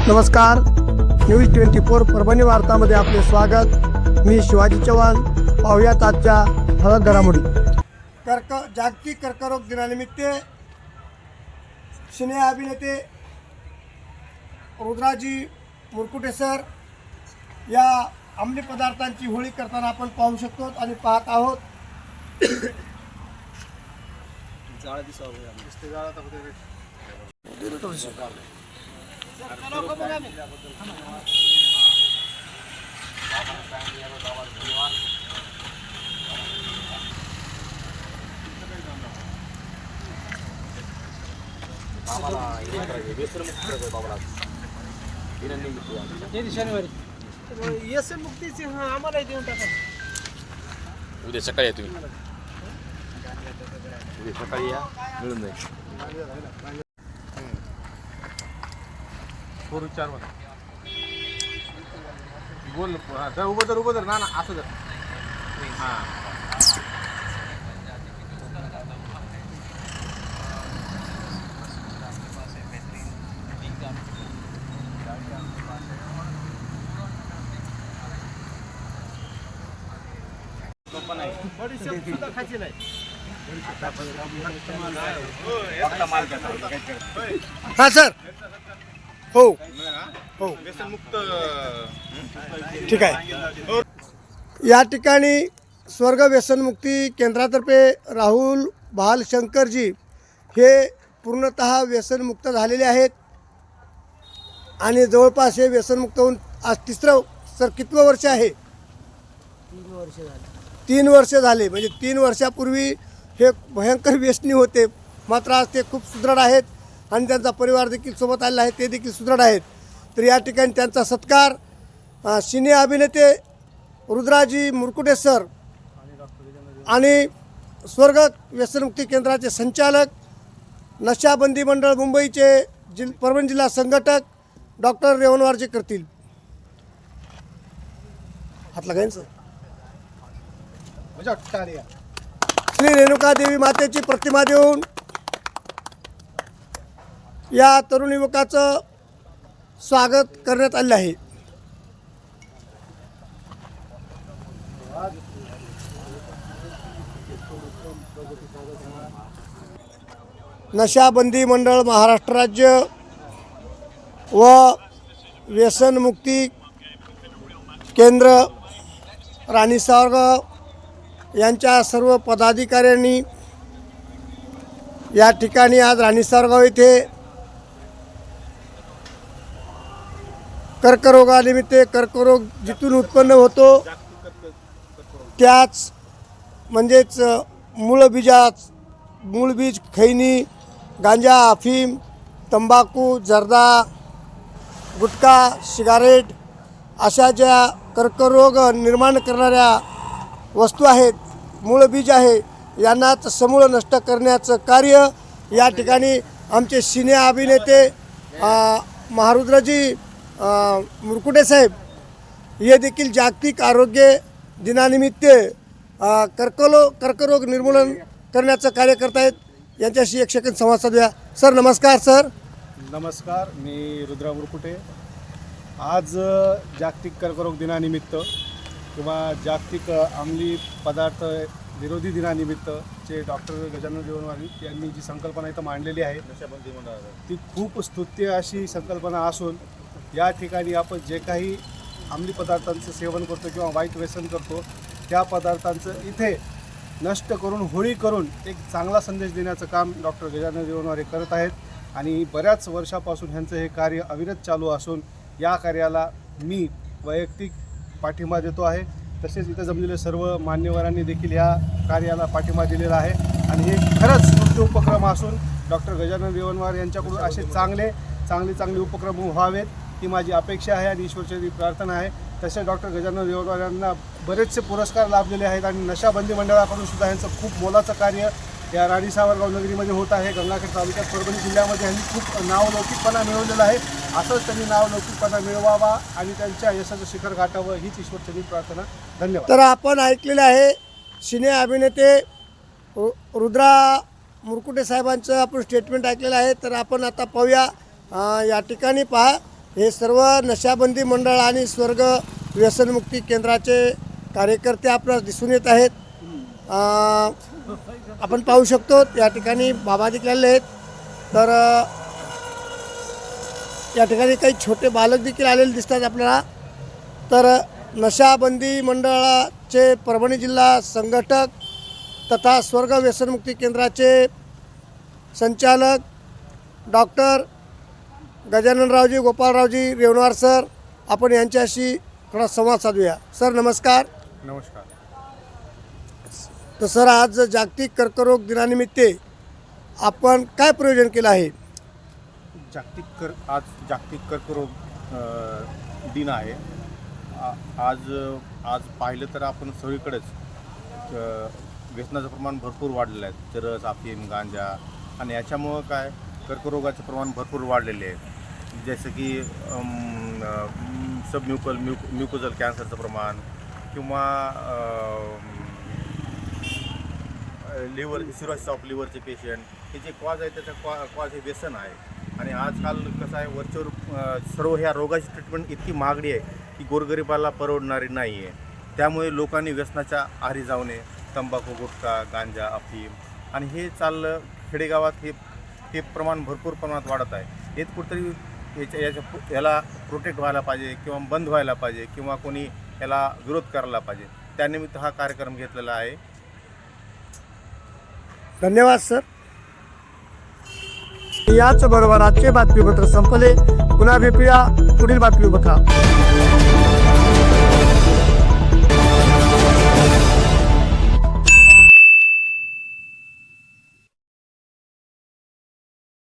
नमस्कार, न्यूज 24 परभणी वार्तामध्ये आपले स्वागत। मी शिवाजी चव्हाण। पाहूयात आजच्या ठळक घडामोडी। जागतिक कर्करोग दिनानिमित्त सिने अभिनेते रुद्राजी मुरकुटे सर या अंमली पदार्थांची होळी करताना आपण पाहू शकतो आणि पाहत आहोत। मुक्तीचे आम्हाला देऊन टाका। उद्या सकाळी या तुम्ही, उद्या सकाळी या, मिळून जाईल। 4 बोल ना, उभं तर ना असं जर हां सुद्धा खायची नाही। हां सर, हो हो व्यसनमुक्त ठीक आहे। या ठिकाणी स्वर्ग व्यसनमुक्ती केंद्रातर्फे राहुल भालशंकरजी हे पूर्णतः व्यसनमुक्त झालेले आहेत आणि जवळपास हे व्यसनमुक्त होऊन आज कितवं वर्ष आहे? 3 वर्ष झाले। म्हणजे 3 वर्षापूर्वी हे भयंकर व्यसनी होते, मात्र आज ते खूप सुदृढ आहेत आणि त्यांचा परिवार देखील सोबत आलेला आहे, ते देखील सुदृढ आहेत। तर या ठिकाणी त्यांचा सत्कार सिने अभिनेते रुद्राजी मुरकुटे सर आणि स्वर्ग व्यसनमुक्ती केंद्राचे संचालक, नशाबंदी मंडळ मुंबईचे परभणी जिल्हा संघटक डॉक्टर रेवणवारजी करतील। हात लागायचं। श्री रेणुका देवी मातेची प्रतिमा देऊन या तरुण युवकाचं स्वागत करण्यात आले आहे। नशाबंदी मंडळ महाराष्ट्र राज्य व व्यसनमुक्ती केंद्र राणी सावरगाव यांच्या सर्व पदाधिकाऱ्यांनी या ठिकाणी आज राणी सावरगाव येथे कर्करोगानिमित्त कर्करोग जिथून उत्पन्न होतो त्याच म्हणजेच मूळबीज खैनी, गांजा, अफीम, तंबाखू, जर्दा, गुटखा, सिगारेट अशा ज्या कर्करोग निर्माण करणाऱ्या वस्तू आहेत, मूळबीज आहे, यांनाच समूळ नष्ट करण्याचं कार्य या ठिकाणी आमचे सिने अभिनेते महारुद्रजी मुरकुटे साहेब हे देखील जागतिक आरोग्य दिनानिमित्त कर्करोग निर्मूलन करण्याचं कार्य करत आहेत। यांच्याशी एक सेकंद संवाद साधूया। सर नमस्कार। सर नमस्कार, मी रुद्रा मुरकुटे। आज जागतिक कर्करोग दिनानिमित्त किंवा जागतिक अंमली पदार्थ विरोधी दिनानिमित्त जे डॉक्टर गजानन रेवणवारी यांनी जी संकल्पना इथं मांडलेली आहे नशाबंदी मंडळात, ती खूप स्तुत्य अशी संकल्पना असून या ठिकाणी आपण जे काही अंमली पदार्थांचं सेवन करतो किंवा वाईट व्यसन करतो त्या पदार्थांचं इथे नष्ट करून होळी करून एक चांगला संदेश देण्याचं काम डॉक्टर गजानन रेवणवारे करत आहेत आणि बऱ्याच वर्षापासून ह्यांचं हे कार्य अविरत चालू असून या कार्याला मी वैयक्तिक पाठिंबा देतो आहे। तसेच इथं जमलेले सर्व मान्यवरांनी देखील या कार्याला पाठिंबा दिलेला आहे आणि हे खरंच स्तुत्य उपक्रम असून डॉक्टर गजानन रेवणवार यांच्याकडून असे चांगले उपक्रम व्हावेत ही माझी अपेक्षा आहे आणि ईश्वरचरणी प्रार्थना आहे। तसेच डॉक्टर गजानन रेवणवार यांना बरेचसे पुरस्कार लाभलेले आहेत आणि नशाबंदी मंडळाकडून सुद्धा यांचं खूप मोलाचं कार्य या राणी सावरगाव नगरीमध्ये होत आहे। गंगाखेड तालुक्यात परभणी जिल्ह्यामध्ये यांनी खूप नावलौकिकपणा मिळवलेला आहे। असंच त्यांनी नावलौकिकपणा मिळवावा आणि त्यांच्या यशाचं शिखर गाठावं हीच ईश्वरचरणी प्रार्थना। धन्यवाद। तर आपण ऐकलेले आहे सिने अभिनेते रुद्रा मुरकुटे साहेबांचं आपण स्टेटमेंट ऐकलेलं आहे। तर आपण आता पाहूया या ठिकाणी पहा हे सर्व नशाबंदी मंडळ आणि स्वर्ग व्यसनमुक्ती केंद्राचे कार्यकर्ते आपल्याला दिसून येत आहेत. आपण पाहू शकतो या ठिकाणी बाबा देखील आलेले आहेत. तर या ठिकाणी काही छोटे बालक देखील आलेले दिसतात आपल्याला. तर नशाबंदी मंडळाचे परभणी जिल्हा संघटक तथा स्वर्ग व्यसनमुक्ती केंद्राचे संचालक डॉक्टर गजाननरावजी गोपाळरावजी रेवणवार सर, आपण यांच्याशी थोडा संवाद साधूया. सर नमस्कार. नमस्कार. तर सर, आज जागतिक कर्करोग दिनानिमित्त आपण काय प्रयोजन केलं आहे? आज जागतिक कर्करोग दिन आहे. आज पाहिलं तर आपण सगळीकडेच व्यसनाचं प्रमाण भरपूर वाढलेलं आहे. चरस, अफीम, गांजा, आणि याच्यामुळं काय कर्करोगाचं प्रमाण भरपूर वाढलेले आहे. जसं की म्युकोजल कॅन्सरचं प्रमाण किंवा सिरोसिस ऑफ लिव्हरचे पेशंट, हे जे कॉज आहे त्याचा कॉज हे व्यसन आहे. आणि आजकाल कसं आहे, वरचेवर सर्व ह्या रोगाची ट्रीटमेंट इतकी महागडी आहे की गोरगरिबाला परवडणारी नाही आहे. त्यामुळे लोकांनी व्यसनाच्या आहारी जाऊ नये. तंबाखू, गुटखा, गांजा, अफीम, आणि हे चाललं खेडेगावात हे प्रमाण भरपूर प्रमाणात वाढत आहे. हे कुठेतरी याला प्रोटेक्ट व्हायला पाहिजे किंवा बंद व्हायला पाहिजे किंवा कोणी याला विरोध करायला पाहिजे. त्यानिमित्त हा कार्यक्रम घेतलेला आहे. धन्यवाद सर. याच बरोबर आजचे बातमीपत्र संपले. पुन्हा भेटूया पुढील बातमीपत्रात.